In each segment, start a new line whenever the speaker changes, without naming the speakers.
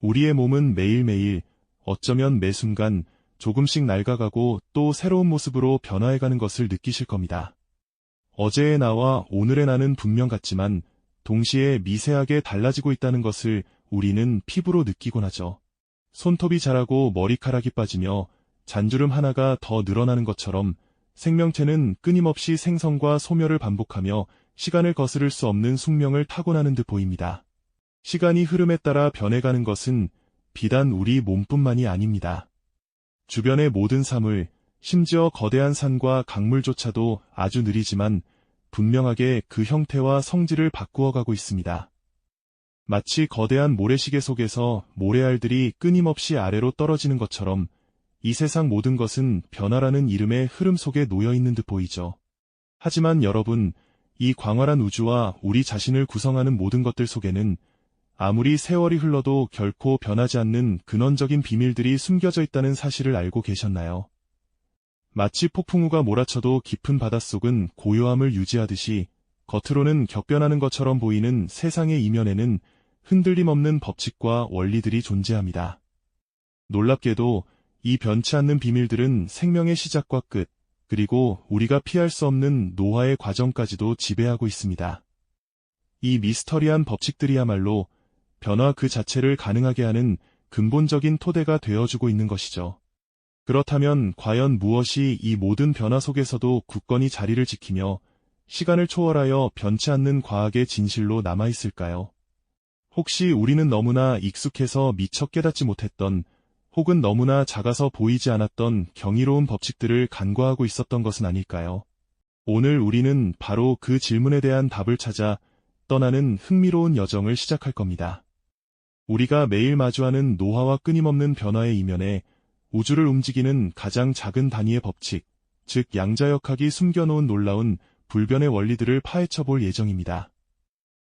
우리의 몸은 매일매일, 어쩌면 매 순간 조금씩 낡아가고 또 새로운 모습으로 변화해가는 것을 느끼실 겁니다. 어제의 나와 오늘의 나는 분명 같지만 동시에 미세하게 달라지고 있다는 것을 우리는 피부로 느끼곤 하죠. 손톱이 자라고 머리카락이 빠지며 잔주름 하나가 더 늘어나는 것처럼 생명체는 끊임없이 생성과 소멸을 반복하며 시간을 거스를 수 없는 숙명을 타고나는 듯 보입니다. 시간이 흐름에 따라 변해가는 것은 비단 우리 몸뿐만이 아닙니다. 주변의 모든 사물, 심지어 거대한 산과 강물조차도 아주 느리지만 분명하게 그 형태와 성질을 바꾸어가고 있습니다. 마치 거대한 모래시계 속에서 모래알들이 끊임없이 아래로 떨어지는 것처럼 이 세상 모든 것은 변화라는 이름의 흐름 속에 놓여 있는 듯 보이죠. 하지만 여러분, 이 광활한 우주와 우리 자신을 구성하는 모든 것들 속에는 아무리 세월이 흘러도 결코 변하지 않는 근원적인 비밀들이 숨겨져 있다는 사실을 알고 계셨나요? 마치 폭풍우가 몰아쳐도 깊은 바닷속은 고요함을 유지하듯이 겉으로는 격변하는 것처럼 보이는 세상의 이면에는 흔들림 없는 법칙과 원리들이 존재합니다. 놀랍게도 이 변치 않는 비밀들은 생명의 시작과 끝, 그리고 우리가 피할 수 없는 노화의 과정까지도 지배하고 있습니다. 이 미스터리한 법칙들이야말로 변화 그 자체를 가능하게 하는 근본적인 토대가 되어주고 있는 것이죠. 그렇다면 과연 무엇이 이 모든 변화 속에서도 굳건히 자리를 지키며 시간을 초월하여 변치 않는 과학의 진실로 남아있을까요? 혹시 우리는 너무나 익숙해서 미처 깨닫지 못했던 혹은 너무나 작아서 보이지 않았던 경이로운 법칙들을 간과하고 있었던 것은 아닐까요? 오늘 우리는 바로 그 질문에 대한 답을 찾아 떠나는 흥미로운 여정을 시작할 겁니다. 우리가 매일 마주하는 노화와 끊임없는 변화의 이면에 우주를 움직이는 가장 작은 단위의 법칙, 즉 양자역학이 숨겨놓은 놀라운 불변의 원리들을 파헤쳐 볼 예정입니다.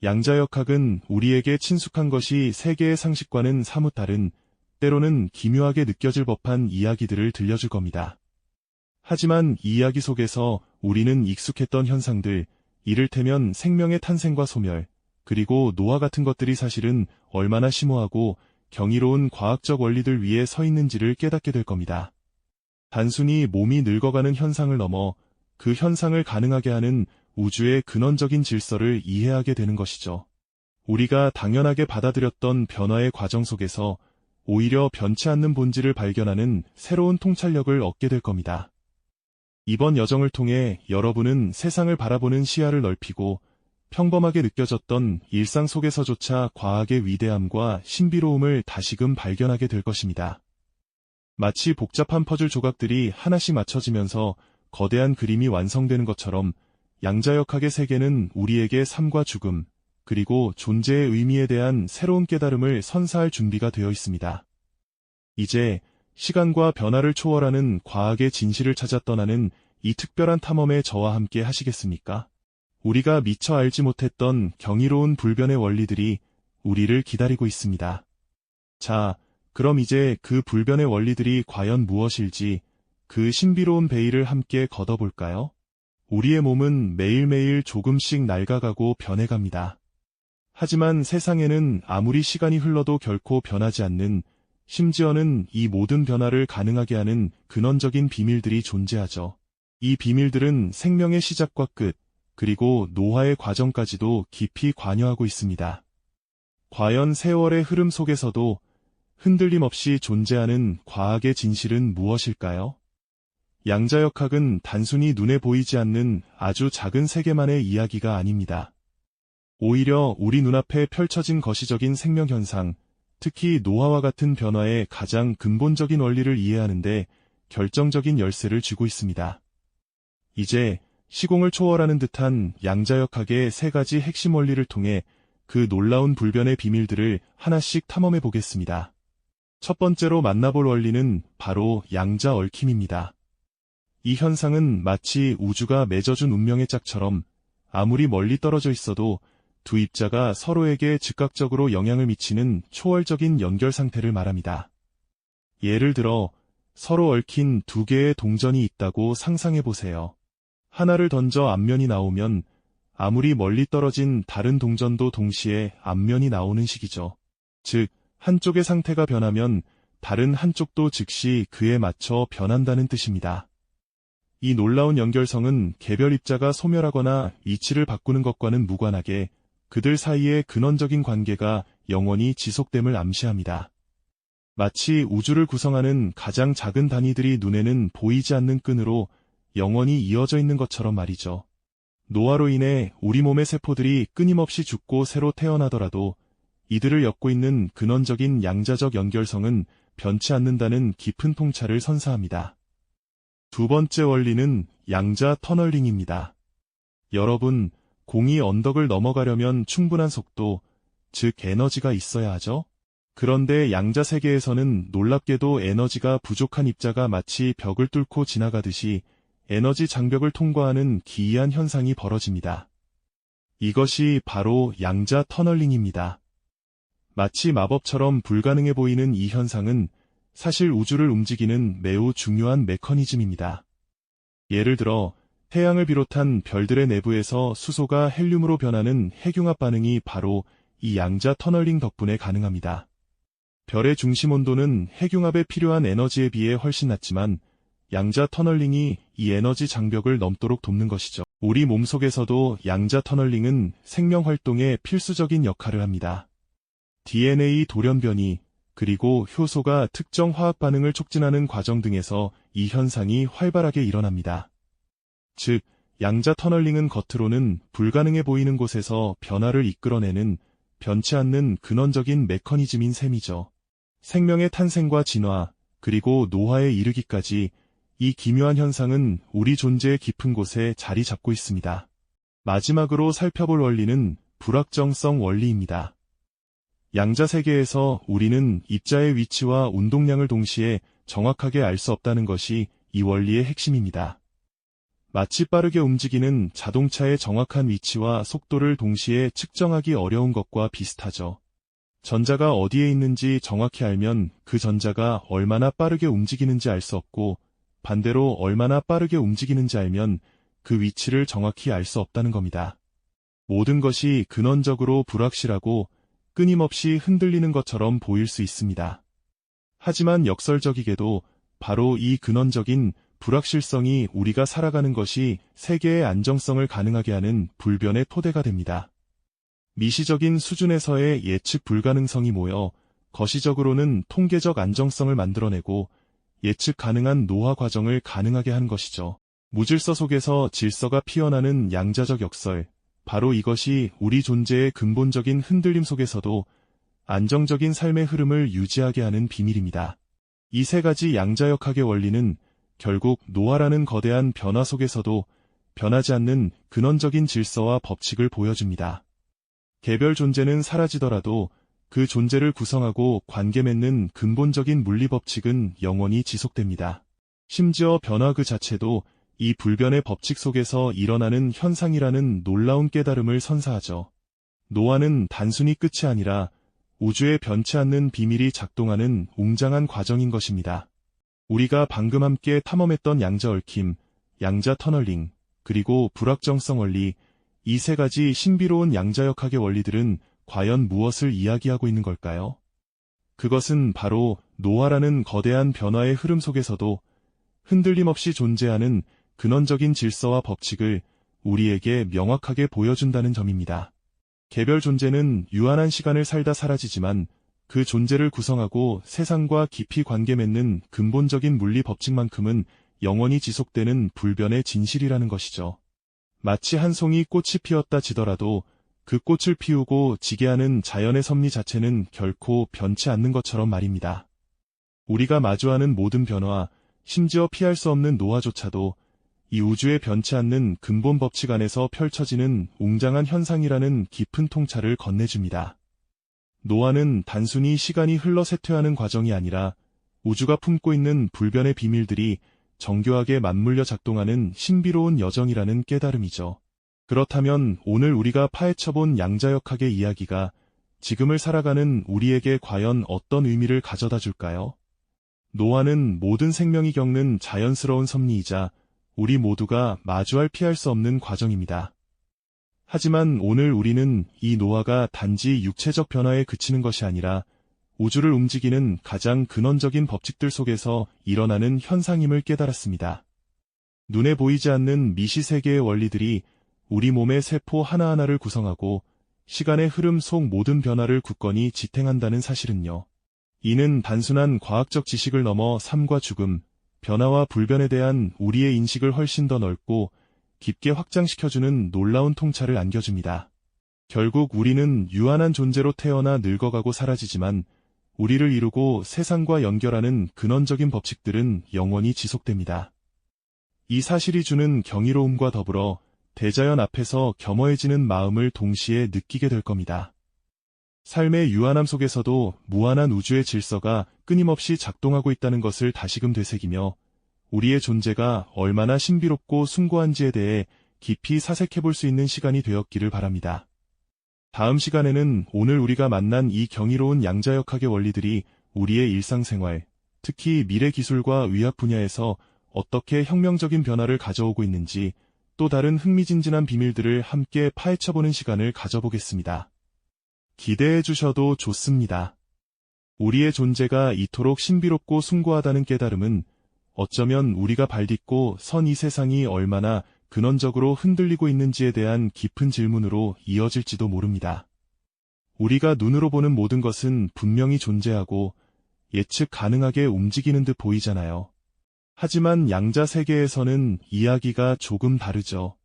양자역학은 우리에게 친숙한 것이 세계의 상식과는 사뭇 다른, 때로는 기묘하게 느껴질 법한 이야기들을 들려줄 겁니다. 하지만 이 이야기 속에서 우리는 익숙했던 현상들, 이를테면 생명의 탄생과 소멸, 그리고 노화 같은 것들이 사실은 얼마나 심오하고 경이로운 과학적 원리들 위에 서 있는지를 깨닫게 될 겁니다. 단순히 몸이 늙어가는 현상을 넘어 그 현상을 가능하게 하는 우주의 근원적인 질서를 이해하게 되는 것이죠. 우리가 당연하게 받아들였던 변화의 과정 속에서 오히려 변치 않는 본질을 발견하는 새로운 통찰력을 얻게 될 겁니다. 이번 여정을 통해 여러분은 세상을 바라보는 시야를 넓히고 평범하게 느껴졌던 일상 속에서조차 과학의 위대함과 신비로움을 다시금 발견하게 될 것입니다. 마치 복잡한 퍼즐 조각들이 하나씩 맞춰지면서 거대한 그림이 완성되는 것처럼 양자역학의 세계는 우리에게 삶과 죽음, 그리고 존재의 의미에 대한 새로운 깨달음을 선사할 준비가 되어 있습니다. 이제 시간과 변화를 초월하는 과학의 진실을 찾아 떠나는 이 특별한 탐험에 저와 함께 하시겠습니까? 우리가 미처 알지 못했던 경이로운 불변의 원리들이 우리를 기다리고 있습니다. 자, 그럼 이제 그 불변의 원리들이 과연 무엇일지 그 신비로운 베일을 함께 걷어볼까요? 우리의 몸은 매일매일 조금씩 낡아가고 변해갑니다. 하지만 세상에는 아무리 시간이 흘러도 결코 변하지 않는, 심지어는 이 모든 변화를 가능하게 하는 근원적인 비밀들이 존재하죠. 이 비밀들은 생명의 시작과 끝, 그리고 노화의 과정까지도 깊이 관여하고 있습니다. 과연 세월의 흐름 속에서도 흔들림 없이 존재하는 과학의 진실은 무엇일까요? 양자역학은 단순히 눈에 보이지 않는 아주 작은 세계만의 이야기가 아닙니다. 오히려 우리 눈앞에 펼쳐진 거시적인 생명현상, 특히 노화와 같은 변화의 가장 근본적인 원리를 이해하는데 결정적인 열쇠를 쥐고 있습니다. 이제 시공을 초월하는 듯한 양자역학의 세 가지 핵심 원리를 통해 그 놀라운 불변의 비밀들을 하나씩 탐험해 보겠습니다. 첫 번째로 만나볼 원리는 바로 양자 얽힘입니다. 이 현상은 마치 우주가 맺어준 운명의 짝처럼 아무리 멀리 떨어져 있어도 두 입자가 서로에게 즉각적으로 영향을 미치는 초월적인 연결 상태를 말합니다. 예를 들어 서로 얽힌 두 개의 동전이 있다고 상상해 보세요. 하나를 던져 앞면이 나오면 아무리 멀리 떨어진 다른 동전도 동시에 앞면이 나오는 식이죠. 즉, 한쪽의 상태가 변하면 다른 한쪽도 즉시 그에 맞춰 변한다는 뜻입니다. 이 놀라운 연결성은 개별 입자가 소멸하거나 이치를 바꾸는 것과는 무관하게 그들 사이의 근원적인 관계가 영원히 지속됨을 암시합니다. 마치 우주를 구성하는 가장 작은 단위들이 눈에는 보이지 않는 끈으로 영원히 이어져 있는 것처럼 말이죠. 노화로 인해 우리 몸의 세포들이 끊임없이 죽고 새로 태어나더라도 이들을 엮고 있는 근원적인 양자적 연결성은 변치 않는다는 깊은 통찰을 선사합니다. 두 번째 원리는 양자 터널링입니다. 여러분, 공이 언덕을 넘어가려면 충분한 속도, 즉 에너지가 있어야 하죠? 그런데 양자 세계에서는 놀랍게도 에너지가 부족한 입자가 마치 벽을 뚫고 지나가듯이 에너지 장벽을 통과하는 기이한 현상이 벌어집니다. 이것이 바로 양자 터널링입니다. 마치 마법처럼 불가능해 보이는 이 현상은 사실 우주를 움직이는 매우 중요한 메커니즘입니다. 예를 들어 태양을 비롯한 별들의 내부에서 수소가 헬륨으로 변하는 핵융합 반응이 바로 이 양자 터널링 덕분에 가능합니다. 별의 중심 온도는 핵융합에 필요한 에너지에 비해 훨씬 낮지만 양자 터널링이 이 에너지 장벽을 넘도록 돕는 것이죠. 우리 몸속에서도 양자 터널링은 생명 활동에 필수적인 역할을 합니다. DNA 돌연변이, 그리고 효소가 특정 화학 반응을 촉진하는 과정 등에서 이 현상이 활발하게 일어납니다. 즉, 양자 터널링은 겉으로는 불가능해 보이는 곳에서 변화를 이끌어내는 변치 않는 근원적인 메커니즘인 셈이죠. 생명의 탄생과 진화, 그리고 노화에 이르기까지 이 기묘한 현상은 우리 존재의 깊은 곳에 자리 잡고 있습니다. 마지막으로 살펴볼 원리는 불확정성 원리입니다. 양자 세계에서 우리는 입자의 위치와 운동량을 동시에 정확하게 알 수 없다는 것이 이 원리의 핵심입니다. 마치 빠르게 움직이는 자동차의 정확한 위치와 속도를 동시에 측정하기 어려운 것과 비슷하죠. 전자가 어디에 있는지 정확히 알면 그 전자가 얼마나 빠르게 움직이는지 알 수 없고, 반대로 얼마나 빠르게 움직이는지 알면 그 위치를 정확히 알 수 없다는 겁니다. 모든 것이 근원적으로 불확실하고 끊임없이 흔들리는 것처럼 보일 수 있습니다. 하지만 역설적이게도 바로 이 근원적인 불확실성이 우리가 살아가는 것이 세계의 안정성을 가능하게 하는 불변의 토대가 됩니다. 미시적인 수준에서의 예측 불가능성이 모여 거시적으로는 통계적 안정성을 만들어내고 예측 가능한 노화 과정을 가능하게 하는 것이죠. 무질서 속에서 질서가 피어나는 양자적 역설, 바로 이것이 우리 존재의 근본적인 흔들림 속에서도 안정적인 삶의 흐름을 유지하게 하는 비밀입니다. 이 세 가지 양자역학의 원리는 결국 노화라는 거대한 변화 속에서도 변하지 않는 근원적인 질서와 법칙을 보여줍니다. 개별 존재는 사라지더라도 그 존재를 구성하고 관계 맺는 근본적인 물리 법칙은 영원히 지속됩니다. 심지어 변화 그 자체도 이 불변의 법칙 속에서 일어나는 현상이라는 놀라운 깨달음을 선사하죠. 노화는 단순히 끝이 아니라 우주의 변치 않는 비밀이 작동하는 웅장한 과정인 것입니다. 우리가 방금 함께 탐험했던 양자 얽힘, 양자 터널링, 그리고 불확정성 원리, 이 세 가지 신비로운 양자역학의 원리들은 과연 무엇을 이야기하고 있는 걸까요? 그것은 바로 노화라는 거대한 변화의 흐름 속에서도 흔들림 없이 존재하는 근원적인 질서와 법칙을 우리에게 명확하게 보여준다는 점입니다. 개별 존재는 유한한 시간을 살다 사라지지만 그 존재를 구성하고 세상과 깊이 관계 맺는 근본적인 물리 법칙만큼은 영원히 지속되는 불변의 진실이라는 것이죠. 마치 한 송이 꽃이 피었다 지더라도 그 꽃을 피우고 지게 하는 자연의 섭리 자체는 결코 변치 않는 것처럼 말입니다. 우리가 마주하는 모든 변화, 심지어 피할 수 없는 노화조차도 이 우주의 변치 않는 근본 법칙 안에서 펼쳐지는 웅장한 현상이라는 깊은 통찰을 건네줍니다. 노화는 단순히 시간이 흘러 쇠퇴하는 과정이 아니라 우주가 품고 있는 불변의 비밀들이 정교하게 맞물려 작동하는 신비로운 여정이라는 깨달음이죠. 그렇다면 오늘 우리가 파헤쳐본 양자역학의 이야기가 지금을 살아가는 우리에게 과연 어떤 의미를 가져다 줄까요? 노화는 모든 생명이 겪는 자연스러운 섭리이자 우리 모두가 마주할 피할 수 없는 과정입니다. 하지만 오늘 우리는 이 노화가 단지 육체적 변화에 그치는 것이 아니라 우주를 움직이는 가장 근원적인 법칙들 속에서 일어나는 현상임을 깨달았습니다. 눈에 보이지 않는 미시세계의 원리들이 우리 몸의 세포 하나하나를 구성하고 시간의 흐름 속 모든 변화를 굳건히 지탱한다는 사실은요. 이는 단순한 과학적 지식을 넘어 삶과 죽음, 변화와 불변에 대한 우리의 인식을 훨씬 더 넓고 깊게 확장시켜주는 놀라운 통찰을 안겨줍니다. 결국 우리는 유한한 존재로 태어나 늙어가고 사라지지만 우리를 이루고 세상과 연결하는 근원적인 법칙들은 영원히 지속됩니다. 이 사실이 주는 경이로움과 더불어 대자연 앞에서 겸허해지는 마음을 동시에 느끼게 될 겁니다. 삶의 유한함 속에서도 무한한 우주의 질서가 끊임없이 작동하고 있다는 것을 다시금 되새기며 우리의 존재가 얼마나 신비롭고 숭고한지에 대해 깊이 사색해볼 수 있는 시간이 되었기를 바랍니다. 다음 시간에는 오늘 우리가 만난 이 경이로운 양자역학의 원리들이 우리의 일상생활, 특히 미래 기술과 의학 분야에서 어떻게 혁명적인 변화를 가져오고 있는지 또 다른 흥미진진한 비밀들을 함께 파헤쳐보는 시간을 가져보겠습니다. 기대해 주셔도 좋습니다. 우리의 존재가 이토록 신비롭고 숭고하다는 깨달음은 어쩌면 우리가 발딛고 선 이 세상이 얼마나 근원적으로 흔들리고 있는지에 대한 깊은 질문으로 이어질지도 모릅니다. 우리가 눈으로 보는 모든 것은 분명히 존재하고 예측 가능하게 움직이는 듯 보이잖아요. 하지만 양자 세계에서는 이야기가 조금 다르죠.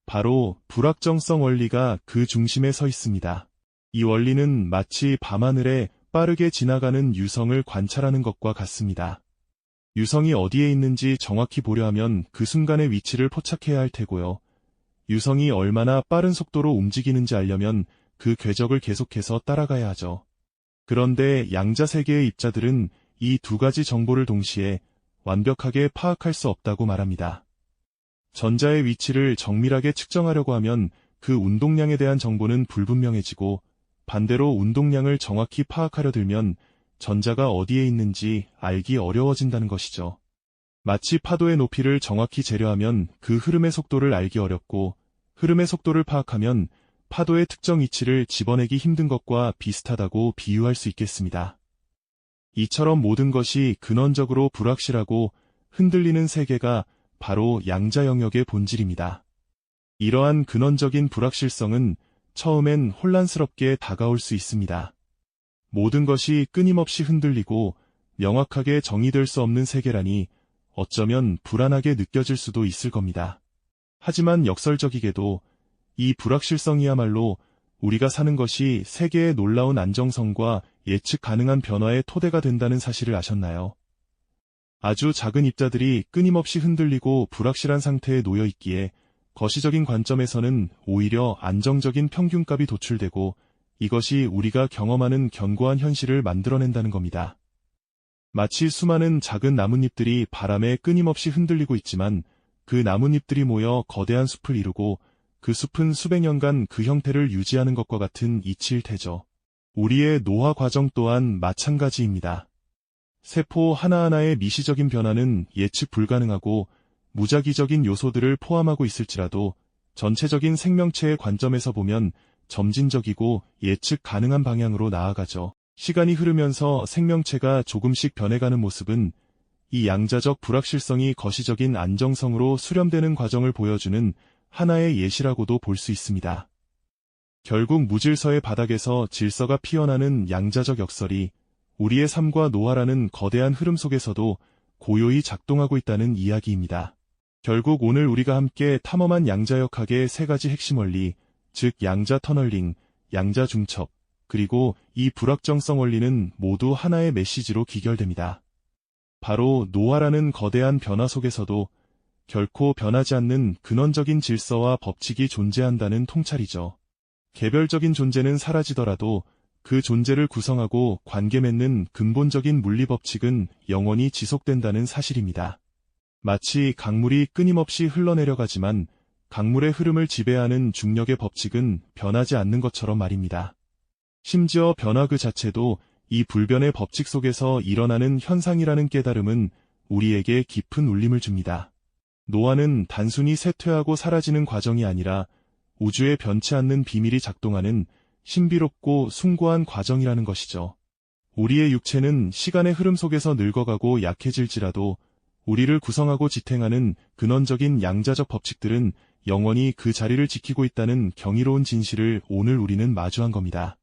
바로 불확정성 원리가 그 중심에 서 있습니다. 이 원리는 마치 밤하늘에 빠르게 지나가는 유성을 관찰하는 것과 같습니다. 유성이 어디에 있는지 정확히 보려 하면 그 순간의 위치를 포착해야 할 테고요. 유성이 얼마나 빠른 속도로 움직이는지 알려면 그 궤적을 계속해서 따라가야 하죠. 그런데 양자 세계의 입자들은 이 두 가지 정보를 동시에 완벽하게 파악할 수 없다고 말합니다. 전자의 위치를 정밀하게 측정하려고 하면 그 운동량에 대한 정보는 불분명해지고 반대로 운동량을 정확히 파악하려 들면 전자가 어디에 있는지 알기 어려워진다는 것이죠. 마치 파도의 높이를 정확히 재려하면 그 흐름의 속도를 알기 어렵고 흐름의 속도를 파악하면 파도의 특정 위치를 집어내기 힘든 것과 비슷하다고 비유할 수 있겠습니다. 이처럼 모든 것이 근원적으로 불확실하고 흔들리는 세계가 바로 양자 영역의 본질입니다. 이러한 근원적인 불확실성은 처음엔 혼란스럽게 다가올 수 있습니다. 모든 것이 끊임없이 흔들리고 명확하게 정의될 수 없는 세계라니 어쩌면 불안하게 느껴질 수도 있을 겁니다. 하지만 역설적이게도 이 불확실성이야말로 우리가 사는 것이 세계의 놀라운 안정성과 예측 가능한 변화의 토대가 된다는 사실을 아셨나요? 아주 작은 입자들이 끊임없이 흔들리고 불확실한 상태에 놓여 있기에 거시적인 관점에서는 오히려 안정적인 평균값이 도출되고 이것이 우리가 경험하는 견고한 현실을 만들어낸다는 겁니다. 마치 수많은 작은 나뭇잎들이 바람에 끊임없이 흔들리고 있지만 그 나뭇잎들이 모여 거대한 숲을 이루고 그 숲은 수백 년간 그 형태를 유지하는 것과 같은 이치일 테죠. 우리의 노화 과정 또한 마찬가지입니다. 세포 하나하나의 미시적인 변화는 예측 불가능하고 무작위적인 요소들을 포함하고 있을지라도 전체적인 생명체의 관점에서 보면 점진적이고 예측 가능한 방향으로 나아가죠. 시간이 흐르면서 생명체가 조금씩 변해가는 모습은 이 양자적 불확실성이 거시적인 안정성으로 수렴되는 과정을 보여주는 하나의 예시라고도 볼 수 있습니다. 결국 무질서의 바닥에서 질서가 피어나는 양자적 역설이 우리의 삶과 노화라는 거대한 흐름 속에서도 고요히 작동하고 있다는 이야기입니다. 결국 오늘 우리가 함께 탐험한 양자역학의 세 가지 핵심 원리, 즉 양자 터널링, 양자 중첩, 그리고 이 불확정성 원리는 모두 하나의 메시지로 귀결됩니다. 바로 노화라는 거대한 변화 속에서도 결코 변하지 않는 근원적인 질서와 법칙이 존재한다는 통찰이죠. 개별적인 존재는 사라지더라도 그 존재를 구성하고 관계 맺는 근본적인 물리 법칙은 영원히 지속된다는 사실입니다. 마치 강물이 끊임없이 흘러내려가지만 강물의 흐름을 지배하는 중력의 법칙은 변하지 않는 것처럼 말입니다. 심지어 변화 그 자체도 이 불변의 법칙 속에서 일어나는 현상이라는 깨달음은 우리에게 깊은 울림을 줍니다. 노화는 단순히 쇠퇴하고 사라지는 과정이 아니라 우주의 변치 않는 비밀이 작동하는 신비롭고 숭고한 과정이라는 것이죠. 우리의 육체는 시간의 흐름 속에서 늙어가고 약해질지라도 우리를 구성하고 지탱하는 근원적인 양자적 법칙들은 영원히 그 자리를 지키고 있다는 경이로운 진실을 오늘 우리는 마주한 겁니다.